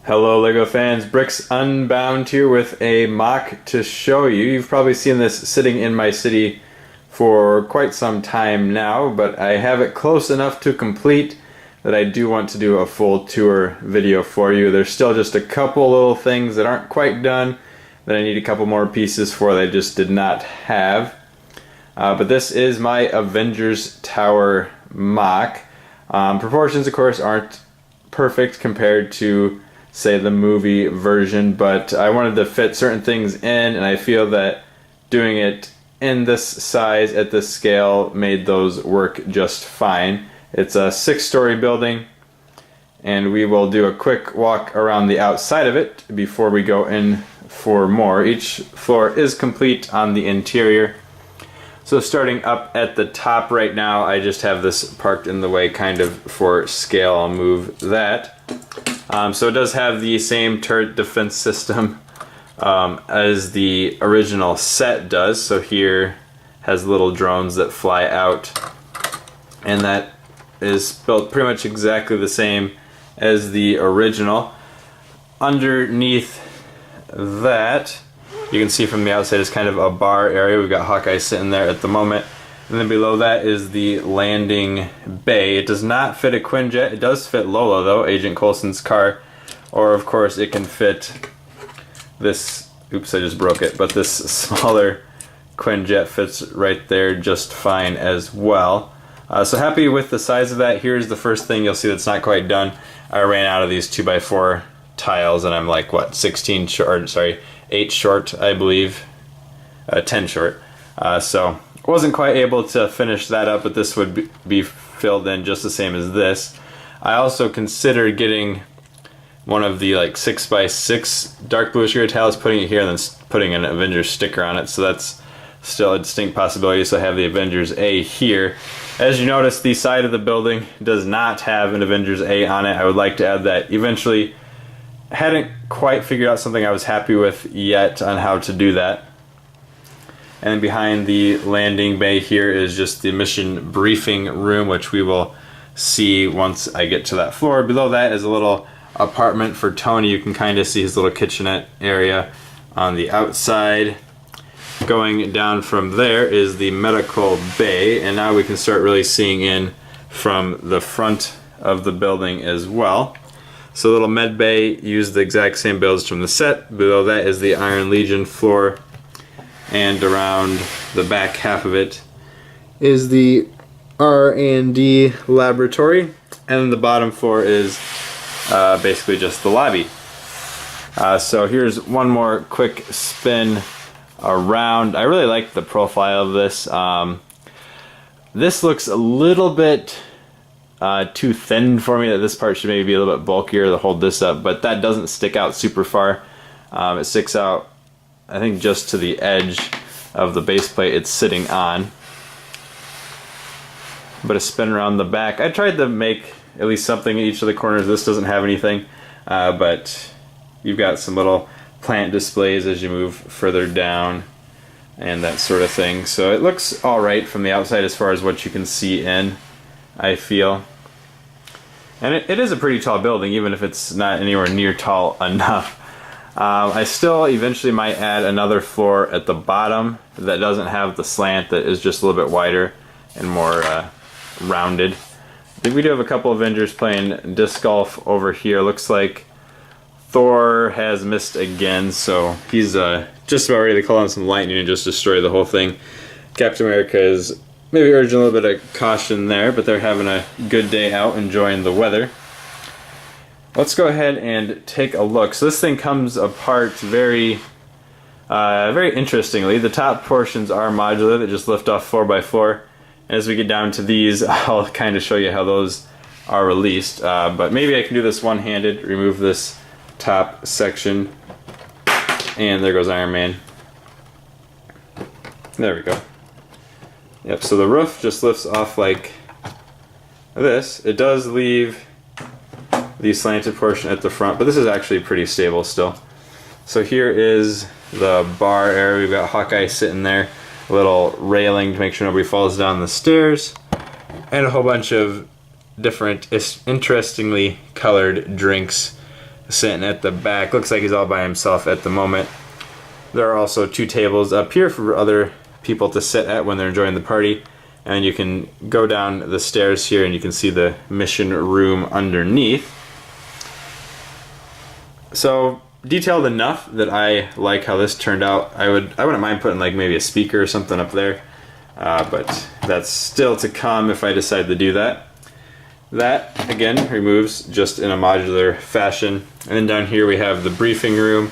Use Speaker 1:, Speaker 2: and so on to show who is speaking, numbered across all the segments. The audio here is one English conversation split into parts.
Speaker 1: Hello LEGO fans, Bricks Unbound here with a MOC to show you. You've probably seen this sitting in my city for quite some time now, but I have it close enough to complete that I do want to do a full tour video for you. There's still just a couple little things that aren't quite done that I need a couple more pieces for that I just did not have. But this is my Avengers Tower MOC. Proportions of course aren't perfect compared to say the movie version, but I wanted to fit certain things in, and I feel that doing it in this size at this scale made those work just fine. It's a 6-story building, and we will do a quick walk around the outside of it before we go in for more. Each floor is complete on the interior. So starting up at the top right now, I just have this parked in the way kind of for scale. I'll move that. So it does have the same turret defense system as the original set does. So here has little drones that fly out, and that is built pretty much exactly the same as the original. Underneath that, you can see from the outside is kind of a bar area. We've got Hawkeye sitting there at the moment. And then below that is the landing bay. It does not fit a Quinjet. It does fit Lola though, Agent Coulson's car. Or of course it can fit this, oops I just broke it, but this smaller Quinjet fits right there just fine as well. So happy with the size of that. Here's the first thing you'll see that's not quite done. I ran out of these 2x4 tiles and I'm like what, 16 short, sorry, 8 short I believe, 10 short. So wasn't quite able to finish that up, but this would be filled in just the same as this. I also considered getting one of the like 6x6 dark bluish gray tiles, putting it here and then putting an Avengers sticker on it, so that's still a distinct possibility. So I have the Avengers A here. As you notice, the side of the building does not have an Avengers A on it. I would like to add that eventually. Hadn't quite figured out something I was happy with yet on how to do that. And behind the landing bay here is just the mission briefing room, which we will see once I get to that floor. Below that is a little apartment for Tony. You can kind of see his little kitchenette area on the outside. Going down from there is the medical bay, and now we can start really seeing in from the front of the building as well. So little med bay used the exact same builds from the set. Below that is the Iron Legion floor, and around the back half of it is the R&D laboratory, and then the bottom floor is basically just the lobby. So here's one more quick spin around. I really like the profile of this. This looks a little bit too thin for me, that this part should maybe be a little bit bulkier to hold this up, but that doesn't stick out super far. It sticks out I think just to the edge of the base plate it's sitting on. But a spin around the back. I tried to make at least something in each of the corners. This doesn't have anything, but you've got some little plant displays as you move further down and that sort of thing. So it looks alright from the outside as far as what you can see in, I feel. And it is a pretty tall building, even if it's not anywhere near tall enough. I still eventually might add another floor at the bottom that doesn't have the slant, that is just a little bit wider and more rounded. I think we do have a couple Avengers playing disc golf over here. Looks like Thor has missed again, so he's just about ready to call on some lightning and just destroy the whole thing. Captain America is maybe urging a little bit of caution there, but they're having a good day out, enjoying the weather. Let's go ahead and take a look. So this thing comes apart very interestingly. The top portions are modular, that just lift off 4x4. And as we get down to these, I'll kind of show you how those are released. But maybe I can do this one-handed, remove this top section, and there goes Iron Man. There we go. Yep, so the roof just lifts off like this. It does leave the slanted portion at the front, but this is actually pretty stable still. So here is the bar area. We've got Hawkeye sitting there, a little railing to make sure nobody falls down the stairs, and a whole bunch of different interestingly colored drinks sitting at the back. Looks like he's all by himself at the moment. There are also 2 tables up here for other people to sit at when they're enjoying the party. And you can go down the stairs here and you can see the mission room underneath. So detailed enough that I like how this turned out. I wouldn't mind putting like maybe a speaker or something up there, but that's still to come if I decide to do that. That again removes just in a modular fashion. And then down here we have the briefing room.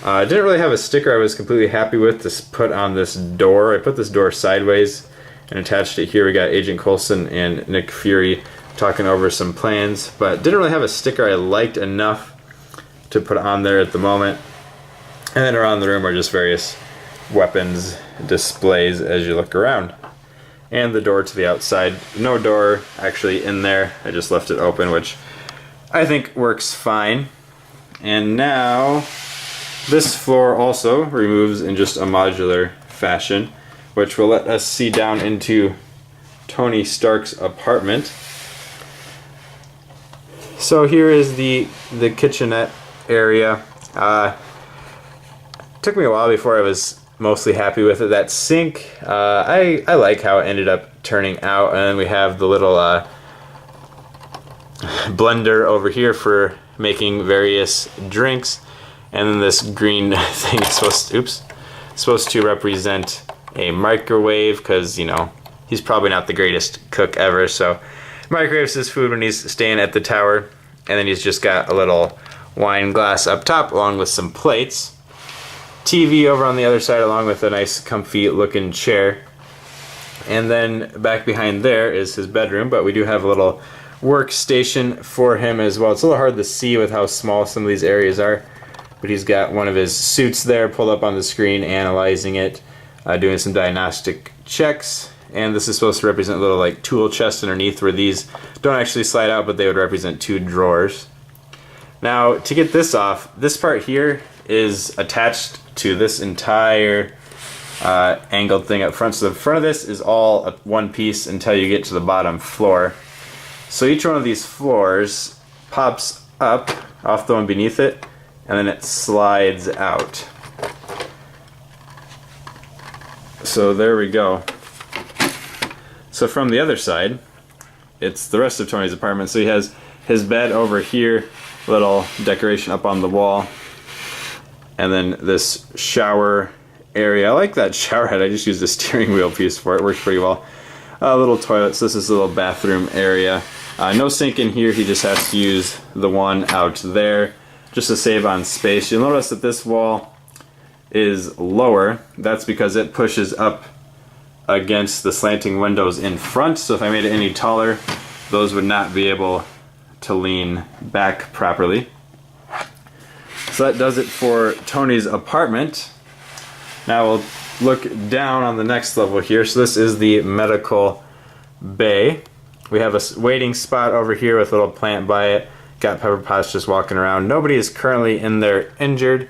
Speaker 1: I didn't really have a sticker I was completely happy with to put on this door. I put this door sideways and attached it here. We got Agent Coulson and Nick Fury talking over some plans, but didn't really have a sticker I liked enough to put on there at the moment. And then around the room are just various weapons displays as you look around. And the door to the outside. No door actually in there. I just left it open, which I think works fine. And now this floor also removes in just a modular fashion, which will let us see down into Tony Stark's apartment. So here is the kitchenette area. Took me a while before I was mostly happy with it. That sink, I like how it ended up turning out. And then we have the little blender over here for making various drinks. And then this green thing is supposed to represent a microwave, because, you know, he's probably not the greatest cook ever, so microwaves his food when he's staying at the tower. And then he's just got a little wine glass up top along with some plates. TV over on the other side along with a nice comfy looking chair. And then back behind there is his bedroom, but we do have a little workstation for him as well. It's a little hard to see with how small some of these areas are, but he's got one of his suits there pulled up on the screen, analyzing it, doing some diagnostic checks. And this is supposed to represent a little like tool chest underneath, where these don't actually slide out, but they would represent 2 drawers. Now to get this off, this part here is attached to this entire angled thing up front. So the front of this is all one piece until you get to the bottom floor. So each one of these floors pops up off the one beneath it, and then it slides out. So there we go. So from the other side, it's the rest of Tony's apartment. So he has his bed over here, little decoration up on the wall, and then this shower area. I like that shower head. I just used a steering wheel piece for it. Works pretty well. A little toilet. So this is a little bathroom area. No sink in here. He just has to use the one out there just to save on space. You'll notice that this wall is lower. That's because it pushes up against the slanting windows in front. So if I made it any taller, those would not be able to lean back properly. So that does it for Tony's apartment. Now we'll look down on the next level here. So this is the medical bay. We have a waiting spot over here with a little plant by it. Got Pepper Potts just walking around. Nobody is currently in there injured,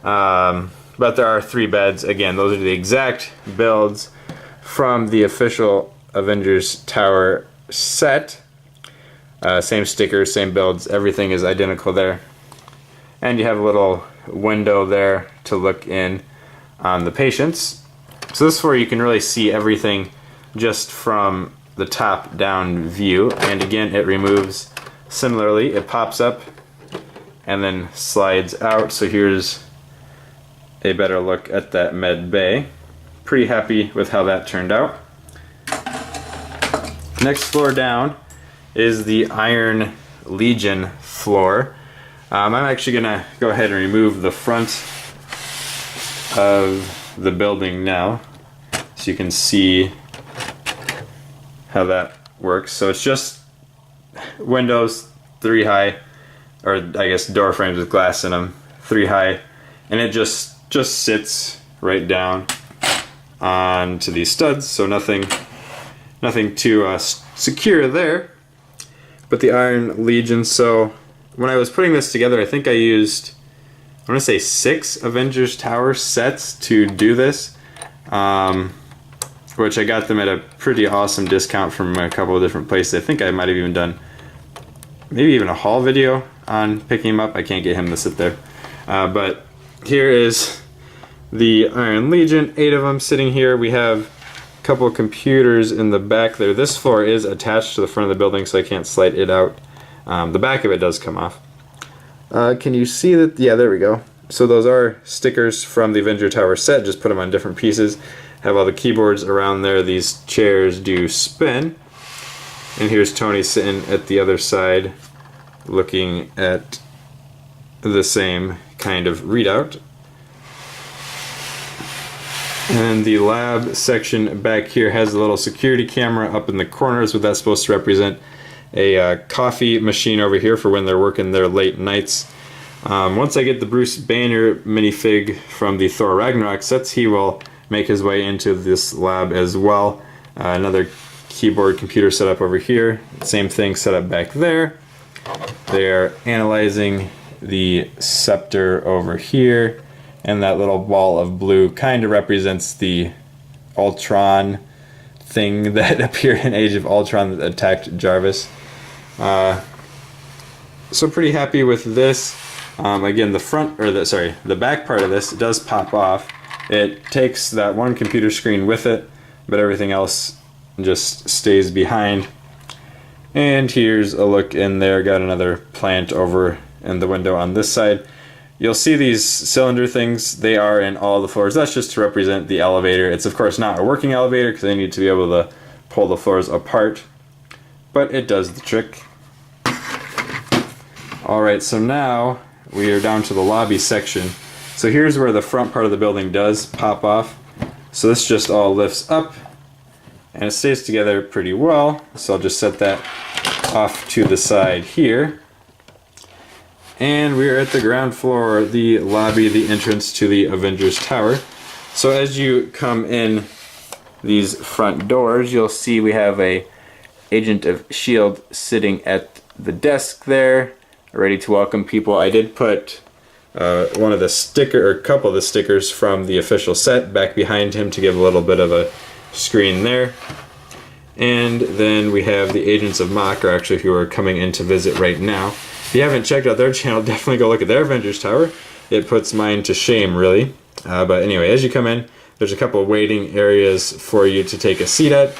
Speaker 1: but there are 3 beds. Again, those are the exact builds from the official Avengers Tower set. Same stickers, same builds, everything is identical there. And you have a little window there to look in on the patients. So this is where you can really see everything just from the top down view. And again, it removes similarly. It pops up and then slides out. So here's a better look at that med bay. Pretty happy with how that turned out. Next floor down is the Iron Legion floor. I'm actually gonna go ahead and remove the front of the building now so you can see how that works. So it's just windows 3 high, or I guess door frames with glass in them, 3 high, and it just sits right down onto these studs, so nothing too secure there. But the Iron Legion, so when I was putting this together, I think I used, I want to say 6 Avengers Tower sets to do this, which I got them at a pretty awesome discount from a couple of different places. I think I might have even done maybe even a haul video on picking him up. I can't get him to sit there. But here is the Iron Legion, 8 of them sitting here. We have a couple of computers in the back there. This floor is attached to the front of the building, so I can't slide it out. The back of it does come off. Can you see that? Yeah, there we go. So those are stickers from the Avengers Tower set, just put them on different pieces. Have all the keyboards around there. These chairs do spin. And here's Tony sitting at the other side looking at the same kind of readout. And the lab section back here has a little security camera up in the corners. What that's supposed to represent a coffee machine over here for when they're working their late nights. Once I get the Bruce Banner minifig from the Thor Ragnarok sets, he will make his way into this lab as well. Another keyboard computer setup over here. Same thing set up back there. They're analyzing the scepter over here, and that little ball of blue kind of represents the Ultron thing that appeared in Age of Ultron that attacked Jarvis. So pretty happy with this. Again, the back part of this does pop off. It takes that one computer screen with it, but everything else just stays behind. And here's a look in there. Got another plant over in the window on this side. You'll see these cylinder things. They are in all the floors. That's just to represent the elevator. It's of course not a working elevator because they need to be able to pull the floors apart, but it does the trick. Alright, so now we are down to the lobby section. So here's where the front part of the building does pop off. So this just all lifts up and it stays together pretty well. So I'll just set that off to the side here. And we're at the ground floor, the lobby, the entrance to the Avengers Tower. So as you come in these front doors, you'll see we have a Agent of S.H.I.E.L.D. sitting at the desk there, ready to welcome people. I did put a couple of the stickers from the official set back behind him to give a little bit of a screen there. And then we have the Agents of MOC, or actually who are coming in to visit right now. If you haven't checked out their channel, definitely go look at their Avengers Tower. It puts mine to shame, really. But anyway, as you come in, there's a couple of waiting areas for you to take a seat at.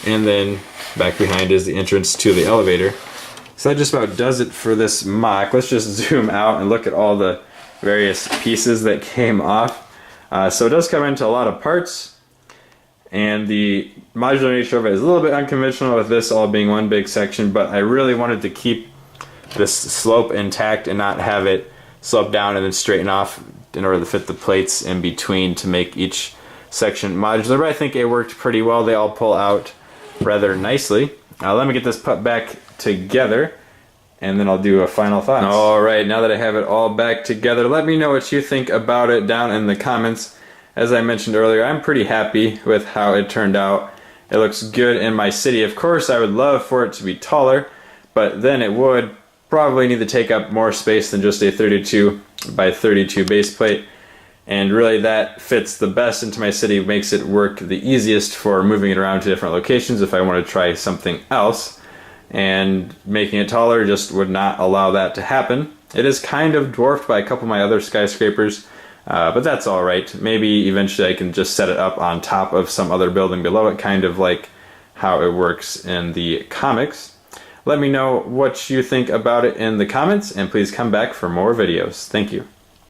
Speaker 1: And then back behind is the entrance to the elevator. So that just about does it for this MOC. Let's just zoom out and look at all the various pieces that came off. So it does come into a lot of parts, and the modular nature of it is a little bit unconventional with this all being one big section, but I really wanted to keep this slope intact and not have it slope down and then straighten off in order to fit the plates in between to make each section modular. But I think it worked pretty well. They all pull out rather nicely. Let me get this put back together and then I'll do a final thoughts. Alright, now that I have it all back together, let me know what you think about it down in the comments. As I mentioned earlier, I'm pretty happy with how it turned out. It looks good in my city. Of course, I would love for it to be taller, but then it would probably need to take up more space than just a 32 by 32 base plate. And really that fits the best into my city, makes it work the easiest for moving it around to different locations if I want to try something else. And making it taller just would not allow that to happen. It is kind of dwarfed by a couple of my other skyscrapers, but that's alright. Maybe eventually I can just set it up on top of some other building below it, kind of like how it works in the comics. Let me know what you think about it in the comments, and please come back for more videos. Thank you.